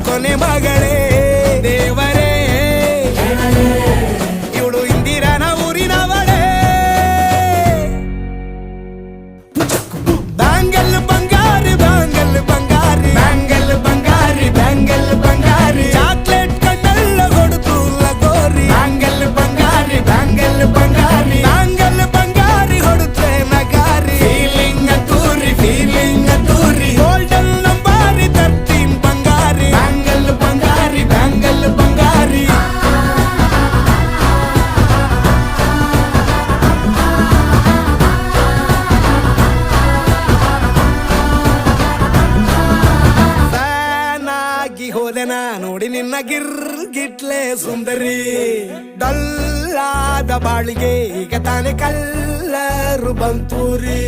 ಕೊನೆ ಮಗಳೇ ದೇವರೇ ಇವಳು ಇಂದಿರಾನ ಊರಿನವಳೇ ಬ್ಯಾಂಗಲ್ ಬಂಗಾರಿ ಬ್ಯಾಂಗಲ್ ಬಂಗಾರಿ ಬ್ಯಾಂಗಲ್ ಬಂಗಾರಿ ಬ್ಯಾಂಗಲ್ ಬಂಗಾರಿ ಚಾಕ್ಲೇಟ್ ಕಣ್ಣಲ್ಲ ಕೊಡುತ್ತು ಲಗೋರಿ ಬ್ಯಾಂಗಲ್ ಬಂಗಾರಿ ಬ್ಯಾಂಗಲ್ ಬಂಗಾರಿ ಬ್ಯಾಂಗಲ್ ಬಂಗಾರಿ ಹೊಡುತ್ತೆ ನಗಾರಿ ಫೀಲಿಂಗ್ ತೂರಿ ಗೋಲ್ಡನ್ ನಂಬಾರಿ 13 ಬಂಗಾರಿ ಬ್ಯಾಂಗಲ್ ಬಂಗಾರಿ ಬ್ಯಾಂಗಲ್ ಬಂಗಾರಿ ಹೋದೆನ ನೋಡಿ ನಿನ್ನ ಗಿರ್ಗಿಟ್ಲೆ ಸುಂದರಿ ಡಲ್ಲಾದ ಬಾಳಿಗೆ ಈಗ ತಾನೆ ಕಲ್ಲರು ಬಂತೂರಿ